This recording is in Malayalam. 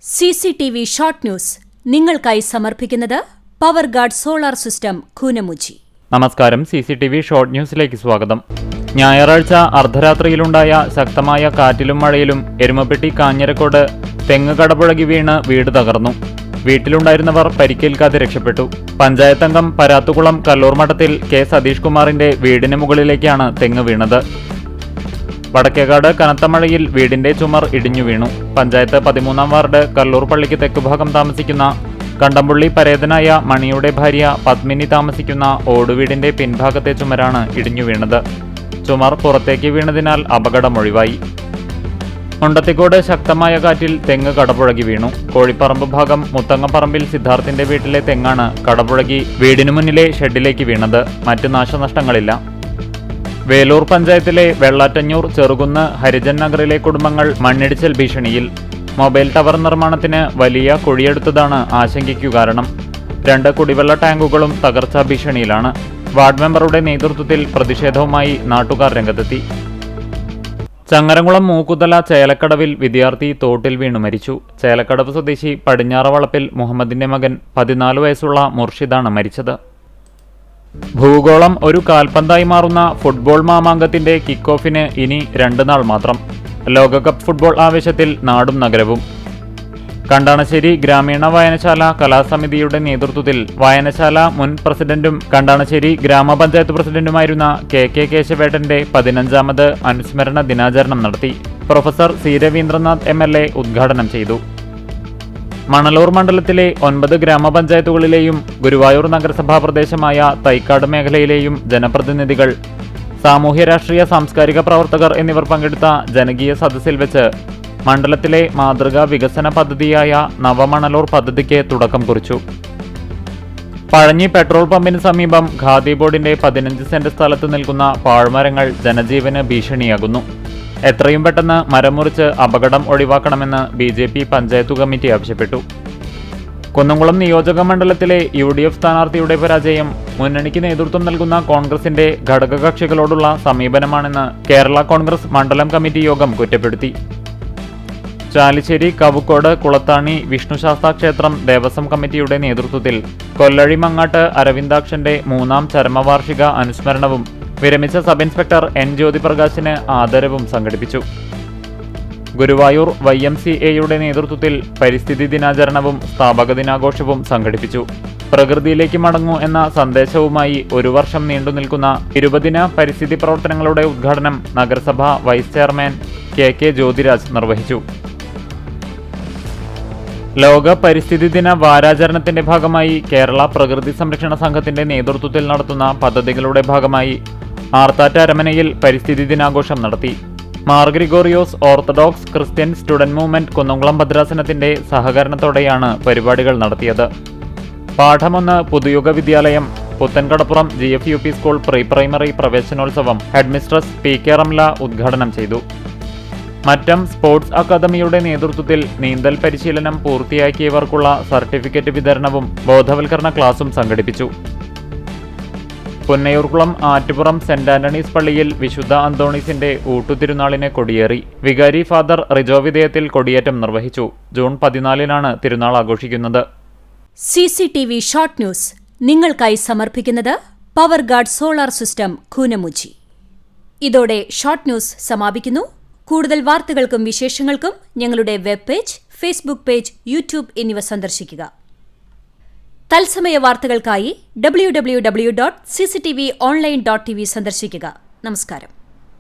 CCTV ഷോർട്ട് ന്യൂസ് നിങ്ങൾക്കായി സമർപ്പിക്കുന്നത് power guard solar system Koonamuchi. നമസ്കാരം. CCTV ഷോർട്ട് ന്യൂസിലേക്ക് സ്വാഗതം. ഞായറാഴ്ച അർദ്ധരാത്രിയിലുണ്ടായ ശക്തമായ കാറ്റിലും മഴയിലും എരുമപ്പെട്ടി കാഞ്ഞിരക്കോട് തെങ്ങ് കടപുഴകി വീണ് വീട് തകർന്നു. വീട്ടിലുണ്ടായിരുന്നവർ പരിക്കേൽക്കാതെ രക്ഷപ്പെട്ടു. പഞ്ചായത്ത് അംഗം പരാത്തുകുളം കല്ലൂർമഠത്തിൽ കെ സതീഷ് കുമാറിന്റെ വീടിന് മുകളിലേക്കാണ് തെങ്ങ് വീണത്. വടക്കേകാട് കനത്ത മഴയിൽ വീടിന്റെ ചുമർ ഇടിഞ്ഞു വീണു. പഞ്ചായത്ത് 13-ാം വാർഡ് കല്ലൂർ പള്ളിക്ക് തെക്കുഭാഗം താമസിക്കുന്ന കണ്ടംപുള്ളി പരേതനായ മണിയുടെ ഭാര്യ പത്മിനി താമസിക്കുന്ന ഓടുവീടിന്റെ പിൻഭാഗത്തെ ചുമരാണ് ഇടിഞ്ഞു വീണത്. ചുമർ പുറത്തേക്ക് വീണതിനാൽ അപകടമൊഴിവായി. മുണ്ടത്തിക്കോട് ശക്തമായ കാറ്റിൽ തെങ്ങ് കടപുഴകി വീണു. കോഴിപ്പറമ്പ് ഭാഗം മുത്തങ്ങപ്പറമ്പിൽ സിദ്ധാർത്ഥിന്റെ വീട്ടിലെ തെങ്ങാണ് കടപുഴകി വീടിനു മുന്നിലെ ഷെഡിലേക്ക് വീണത്. മറ്റ് നാശനഷ്ടങ്ങളില്ല. വേലൂർ പഞ്ചായത്തിലെ വെള്ളാറ്റഞ്ഞൂർ ചെറുകുന്ന് ഹരിജൻ നഗറിലെ കുടുംബങ്ങൾ മണ്ണിടിച്ചിൽ ഭീഷണിയിൽ. മൊബൈൽ ടവർ നിർമ്മാണത്തിന് വലിയ കുഴിയെടുത്തതാണ് ആശങ്കയ്ക്കു കാരണം. 2 കുടിവെള്ള ടാങ്കുകളും തകർച്ചാ ഭീഷണിയിലാണ്. വാർഡ് മെമ്പറുടെ നേതൃത്വത്തിൽ പ്രതിഷേധവുമായി നാട്ടുകാർ രംഗത്തെത്തി. ചങ്ങരംകുളം മൂക്കുതല ചേലക്കടവിൽ വിദ്യാർത്ഥി തോട്ടിൽ വീണു മരിച്ചു. ചേലക്കടവ് സ്വദേശി പടിഞ്ഞാറ വളപ്പിൽ മുഹമ്മദിന്റെ മകൻ 14 വയസ്സുള്ള മുർഷിദാണ് മരിച്ചത്. ഭൂഗോളം ഒരു കാൽപന്തായി മാറുന്ന ഫുട്ബോൾ മാമാങ്കത്തിന്റെ കിക്ക് ഓഫിന് ഇനി 2 നാൾ മാത്രം. ലോകകപ്പ് ഫുട്ബോൾ ആവേശത്തിൽ നാടും നഗരവും. കണ്ടാണശ്ശേരി ഗ്രാമീണ വായനശാല കലാസമിതിയുടെ നേതൃത്വത്തിൽ വായനശാല മുൻ പ്രസിഡന്റും കണ്ടാണശ്ശേരി ഗ്രാമപഞ്ചായത്ത് പ്രസിഡന്റുമായിരുന്ന കെ കേശവേട്ടന്റെ 15ാമത് അനുസ്മരണ ദിനാചരണം നടത്തി. പ്രൊഫസർ സി രവീന്ദ്രനാഥ് MLA ഉദ്ഘാടനം ചെയ്തു. മണലൂർ മണ്ഡലത്തിലെ 9 ഗ്രാമപഞ്ചായത്തുകളിലെയും ഗുരുവായൂർ നഗരസഭാ പ്രദേശമായ തൈക്കാട് മേഖലയിലെയും ജനപ്രതിനിധികൾ, സാമൂഹ്യ രാഷ്ട്രീയ സാംസ്കാരിക പ്രവർത്തകർ എന്നിവർ പങ്കെടുത്ത ജനകീയ സദസ്സിൽ വെച്ച് മണ്ഡലത്തിലെ മാതൃകാ വികസന പദ്ധതിയായ നവമണലൂർ പദ്ധതിക്ക് തുടക്കം കുറിച്ചു. പഴഞ്ഞി പെട്രോൾ പമ്പിന് സമീപം ഖാദി ബോർഡിന്റെ 15 സെന്റ് സ്ഥലത്ത് നിൽക്കുന്ന പാഴ്മരങ്ങൾ ജനജീവന് ഭീഷണിയാകുന്നു. എത്രയും പെട്ടെന്ന് മരം മുറിച്ച് അപകടം ഒഴിവാക്കണമെന്ന് BJP പഞ്ചായത്ത് കമ്മിറ്റി ആവശ്യപ്പെട്ടു. കുന്നംകുളം നിയോജക മണ്ഡലത്തിലെ UDF സ്ഥാനാർത്ഥിയുടെ പരാജയം മുന്നണിക്ക് നേതൃത്വം നൽകുന്ന കോൺഗ്രസിന്റെ ഘടകകക്ഷികളോടുള്ള സമീപനമാണെന്ന് കേരള കോൺഗ്രസ് മണ്ഡലം കമ്മിറ്റി യോഗം കുറ്റപ്പെടുത്തി. ചാലിശ്ശേരി കവുക്കോട് കുളത്താണി വിഷ്ണുശാസ്താ ക്ഷേത്രം ദേവസ്വം കമ്മിറ്റിയുടെ നേതൃത്വത്തിൽ കൊല്ലഴി മങ്ങാട്ട് അരവിന്ദാക്ഷന്റെ 3ാം ചരമവാർഷിക അനുസ്മരണവും വിരമിച്ച സബ് ഇൻസ്പെക്ടർ N ജ്യോതിപ്രകാശിന് ആദരവും സംഘടിപ്പിച്ചു. ഗുരുവായൂർ YMCAയുടെ നേതൃത്വത്തിൽ പരിസ്ഥിതി ദിനാചരണവും സ്ഥാപക ദിനാഘോഷവും സംഘടിപ്പിച്ചു. പ്രകൃതിയിലേക്ക് മടങ്ങൂ എന്ന സന്ദേശവുമായി 1 വർഷം നീണ്ടുനിൽക്കുന്ന 20 ദിന പരിസ്ഥിതി പ്രവർത്തനങ്ങളുടെ ഉദ്ഘാടനം നഗരസഭ വൈസ് ചെയർമാൻ കെ ജ്യോതിരാജ് നിർവഹിച്ചു. ലോക പരിസ്ഥിതി ദിന വാരാചരണത്തിന്റെ ഭാഗമായി കേരള പ്രകൃതി സംരക്ഷണ സംഘത്തിന്റെ നേതൃത്വത്തിൽ നടത്തുന്ന പദ്ധതികളുടെ ഭാഗമായി ആർത്താറ്റ് അരമനയിൽ പരിസ്ഥിതി ദിനാഘോഷം നടത്തി. Mar Gregorios orthodox Christian student movement Kunnamkulam ഭദ്രാസനത്തിന്റെ സഹകരണത്തോടെയാണ് പരിപാടികൾ നടത്തിയത്. പാഠം 1 പുതുയുഗ വിദ്യാലയം Puthenkadappuram GFUP school pre primary പ്രവേശനോത്സവം ഹെഡ്മിസ്ട്രസ് PK റംല ഉദ്ഘാടനം ചെയ്തു. മറ്റം സ്പോർട്സ് അക്കാദമിയുടെ നേതൃത്വത്തിൽ നീന്തൽ പരിശീലനം പൂർത്തിയാക്കിയവർക്കുള്ള സർട്ടിഫിക്കറ്റ് വിതരണവും ബോധവൽക്കരണ ക്ലാസും സംഘടിപ്പിച്ചു. പുന്നയൂർകുളം ആറ്റുപുറം സെന്റ് ആന്റണീസ് പള്ളിയിൽ വിശുദ്ധ അന്തോണീസിന്റെ ഊട്ടുതിരുനാളിന് കൊടിയേറി. വികാരി ഫാദർ റിജോ വിധേയത്തിൽ കൊടിയേറ്റം നിർവഹിച്ചു. ജൂൺ 14-നാണ് തിരുനാൾ ആഘോഷിക്കുന്നത്. CCTV ഷോർട്ട് ന്യൂസ് നിങ്ങൾക്കായി സമർപ്പിക്കുന്നത് power guard solar system Koonamuchi. ഇതോടെ ഷോർട്ട് ന്യൂസ് സമാപിക്കുന്നു. കൂടുതൽ വാർത്തകൾക്കും വിശേഷങ്ങൾക്കും ഞങ്ങളുടെ web page, Facebook page, YouTube എന്നിവ സന്ദർശിക്കുക. തത്സമയ വാർത്തകൾക്കായി www.cctv online.tv സന്ദർശിക്കുക. നമസ്കാരം.